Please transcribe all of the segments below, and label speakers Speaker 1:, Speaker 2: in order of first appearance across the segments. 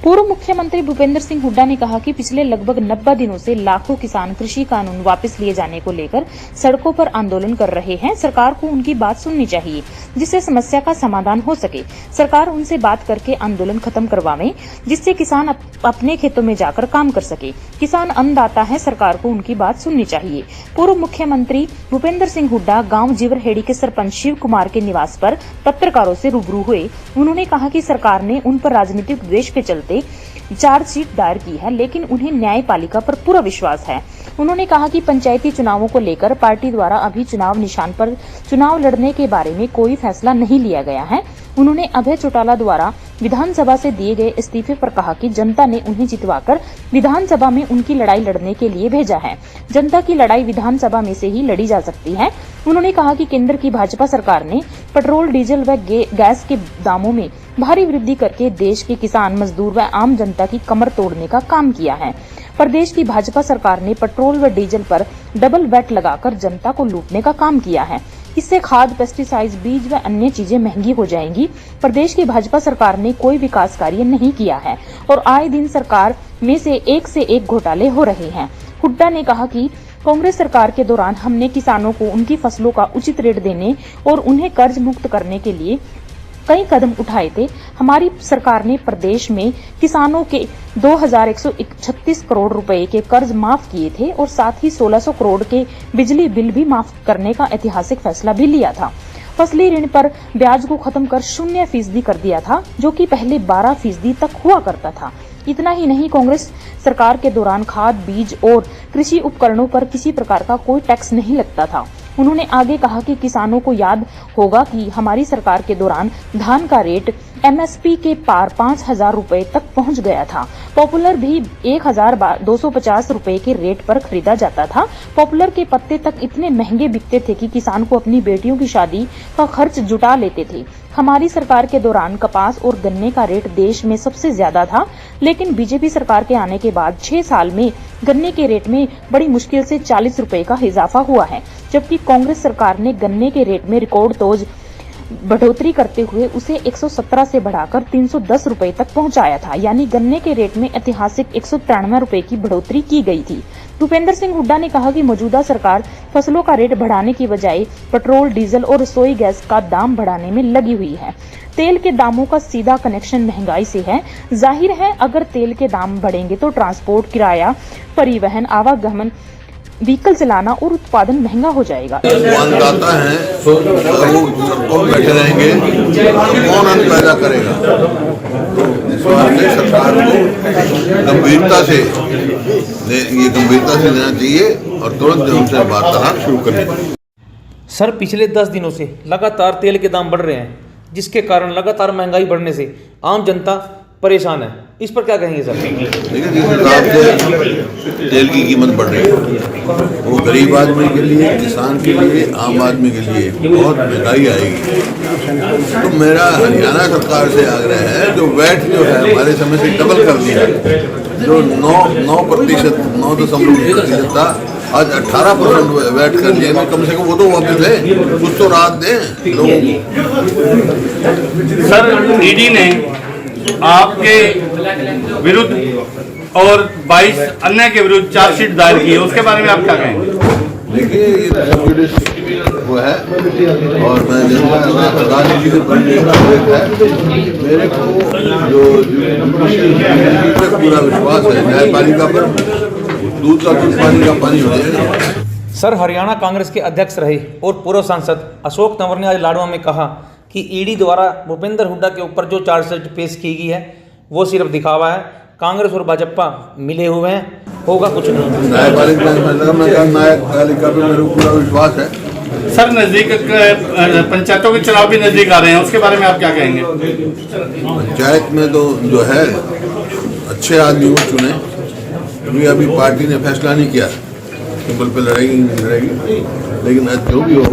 Speaker 1: पूर्व मुख्यमंत्री भूपेंद्र सिंह हुड्डा ने कहा कि पिछले लगभग 90 दिनों से लाखों किसान कृषि कानून वापस लिए जाने को लेकर सड़कों पर आंदोलन कर रहे हैं। सरकार को उनकी बात सुननी चाहिए, जिससे समस्या का समाधान हो सके। सरकार उनसे बात करके आंदोलन खत्म करवावे, जिससे किसान अपने खेतों में जाकर काम कर सके। किसान अन्नदाता है, सरकार को उनकी बात सुननी चाहिए। पूर्व मुख्यमंत्री भूपेंद्र सिंह हुड्डा गांव जीवरहेड़ी के सरपंच शिव कुमार के निवास पर पत्रकारों से रूबरू हुए। उन्होंने कहा कि सरकार ने उन पर राजनीतिक द्वेष के चलते चार्जशीट दायर की है, लेकिन उन्हें न्यायपालिका पर पूरा विश्वास है। उन्होंने कहा कि पंचायती चुनावों को लेकर पार्टी द्वारा अभी चुनाव निशान पर चुनाव लड़ने के बारे में कोई फैसला नहीं लिया गया है। उन्होंने अभय चौटाला द्वारा विधानसभा से दिए गए इस्तीफे पर कहा कि जनता ने उन्हें जितवाकर विधानसभा में उनकी लड़ाई लड़ने के लिए भेजा है। जनता की लड़ाई विधानसभा में से ही लड़ी जा सकती है। उन्होंने कहा कि केंद्र की भाजपा सरकार ने पेट्रोल, डीजल व गैस के दामों में भारी वृद्धि करके देश के किसान, मजदूर व आम जनता की कमर तोड़ने का काम किया है। प्रदेश की भाजपा सरकार ने पेट्रोल व डीजल पर डबल वैट लगाकर जनता को लूटने का काम किया है। इससे खाद, पेस्टिसाइड, बीज व अन्य चीजें महंगी हो जाएंगी। प्रदेश की भाजपा सरकार ने कोई विकास कार्य नहीं किया है और आए दिन सरकार में से एक घोटाले हो रहे हैं। हुड्डा ने कहा कि कांग्रेस सरकार के दौरान हमने किसानों को उनकी फसलों का उचित रेट देने और उन्हें कर्ज मुक्त करने के लिए कई कदम उठाए थे। हमारी सरकार ने प्रदेश में किसानों के 2136 करोड़ रुपए के कर्ज माफ किए थे और साथ ही 1600 करोड़ के बिजली बिल भी माफ करने का ऐतिहासिक फैसला भी लिया था। फसली ऋण पर ब्याज को खत्म कर 0% कर दिया था, जो कि पहले 12% तक हुआ करता था। इतना ही नहीं, कांग्रेस सरकार के दौरान खाद, बीज और कृषि उपकरणों पर किसी प्रकार का कोई टैक्स नहीं लगता था। उन्होंने आगे कहा कि किसानों को याद होगा कि हमारी सरकार के दौरान धान का रेट MSP के पार 5000 रुपए तक पहुंच गया था। पॉपुलर भी 1250 रुपए के रेट पर खरीदा जाता था। पॉपुलर के पत्ते तक इतने महंगे बिकते थे कि किसान को अपनी बेटियों की शादी का खर्च जुटा लेते थे। हमारी सरकार के दौरान कपास और गन्ने का रेट देश में सबसे ज्यादा था, लेकिन बीजेपी सरकार के आने के बाद 6 साल में गन्ने के रेट में बड़ी मुश्किल से 40 रुपए का इजाफा हुआ है, जबकि कांग्रेस सरकार ने गन्ने के रेट में रिकॉर्ड तोड़ बढ़ोतरी करते हुए उसे 117 से बढ़ाकर 310 रुपए तक पहुंचाया था। यानी गन्ने के रेट में ऐतिहासिक 193 रुपए की बढ़ोतरी की गई थी। भूपेंद्र सिंह हुड्डा ने कहा कि मौजूदा सरकार फसलों का रेट बढ़ाने की बजाय पेट्रोल, डीजल और रसोई गैस का दाम बढ़ाने में लगी हुई है। तेल के दामों का सीधा कनेक्शन महंगाई से है। जाहिर है, अगर तेल के दाम बढ़ेंगे तो ट्रांसपोर्ट, किराया, परिवहन, आवागमन, व्हीकल चलाना और उत्पादन महंगा हो जाएगा।
Speaker 2: अन्नदाता है तो वो बैठे रहेंगे तो कौन अन्न पैदा करेगा? इस वास्ते सरकार को गंभीरता से लेना चाहिए और तुरंत उनसे वार्तालाप शुरू करनी चाहिए।
Speaker 3: सर, पिछले 10 दिनों से लगातार तेल के दाम बढ़ रहे हैं, जिसके कारण लगातार महंगाई बढ़ने से आम जनता परेशान है। इस पर क्या कहेंगे सर?
Speaker 2: देखिए, जिस हिसाब से तेल की कीमत बढ़ रही है वो गरीब आदमी के लिए, किसान के लिए, आम आदमी के लिए बहुत महंगाई आएगी। तो मेरा हरियाणा सरकार से आग्रह है, जो वैट जो है हमारे समय से डबल कर दिया, जो 9% 9.2% था, आज 18% वैट कर लिया। कम से कम वो तो वापस ले, कुछ तो राहत दें लोगों को।
Speaker 4: सर, ईडी ने आपके विरुद्ध और 22 अन्य के विरुद्ध चार्जशीट दायर की है, उसके बारे में आप क्या कहेंगे?
Speaker 2: देखिए, ये सब वो है और मैं गांधी जी से मेरे को जो पूरा विश्वास है न्यायपालिका पर। दूध का दूध, पानी का पानी हो जाएगा।
Speaker 3: सर, हरियाणा कांग्रेस के अध्यक्ष रहे और पूर्व सांसद अशोक तंवर ने आज लाडवा में कहा कि ईडी द्वारा भूपेंद्र हुड्डा के ऊपर जो चार्जशीट पेश की गई है वो सिर्फ दिखावा है। कांग्रेस और भाजपा मिले हुए हैं, होगा कुछ नहीं।
Speaker 2: न्यायपालिका पे मेरे को पूरा विश्वास है।
Speaker 4: सर, नजदीक पंचायतों के चुनाव भी नजदीक आ रहे हैं, उसके बारे में आप क्या कहेंगे?
Speaker 2: पंचायत में तो जो है अच्छे आदमी को चुने, क्योंकि अभी पार्टी ने फैसला नहीं किया सिंबल पे लड़ेगी नहीं लड़ेगी, लेकिन जो भी हो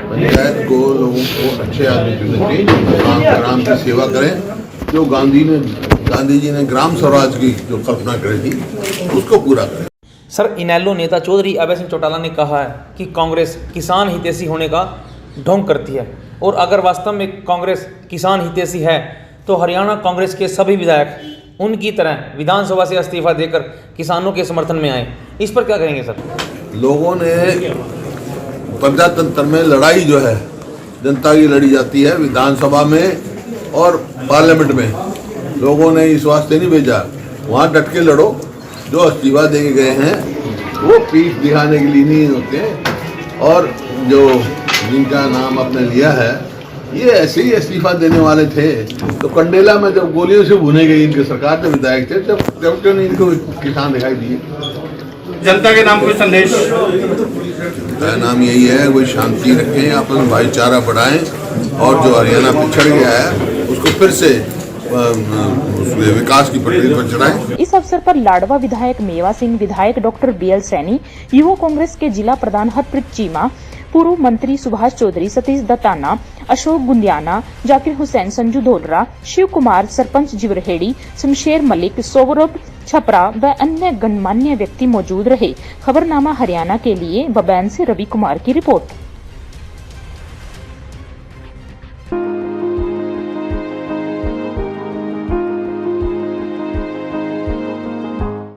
Speaker 2: पंचायत को लोगों को अच्छे आदमी चुने चाहिए, ग्राम की सेवा करें। जो गांधी जी ने ग्राम स्वराज की जो कल्पना करी थी उसको पूरा करें।
Speaker 3: सर, इनेलो नेता चौधरी अभय सिंह चौटाला ने कहा है कि कांग्रेस किसान हितैषी होने का ढोंग करती है, और अगर वास्तव में कांग्रेस किसान हितैषी है तो हरियाणा कांग्रेस के सभी विधायक उनकी तरह विधानसभा से इस्तीफा देकर किसानों के समर्थन में आए, इस पर क्या कहेंगे सर?
Speaker 2: लोगों ने प्रजातंत्र में लड़ाई जो है जनता की लड़ी जाती है, विधानसभा में और पार्लियामेंट में लोगों ने इस वास्ते नहीं भेजा, वहाँ डट के लड़ो। जो इस्तीफा दे के गए हैं वो पीठ दिखाने के लिए नहीं होते, और जो जिनका नाम आपने लिया है ये ऐसे ही इस्तीफा देने वाले थे। तो कंडेला में जब गोलियों से भुने गई इनके सरकार के विधायक थे, जब क्यों नहीं इनको किसान दिखाई दिए?
Speaker 4: जनता के नाम कोई संदेश?
Speaker 2: मेरा नाम यही है, कोई शांति रखें, अपन भाईचारा बढ़ाएं, और जो हरियाणा पिछड़ गया है उसको फिर से विकास की प्रक्रिया पर चढ़ाएं।
Speaker 1: इस अवसर पर लाडवा विधायक मेवा सिंह, विधायक डॉक्टर BL सैनी, युवा कांग्रेस के जिला प्रधान हरप्रीत चीमा, पूर्व मंत्री सुभाष चौधरी, सतीश दत्ताना, अशोक गुंदियाना, जाकिर हुसैन, संजू धोलरा, शिव कुमार, सरपंच जिवरहेड़ी, शमशेर मलिक, सौरभ छपरा व अन्य गणमान्य व्यक्ति मौजूद रहे। खबरनामा हरियाणा के लिए बबैन से रवि कुमार की रिपोर्ट।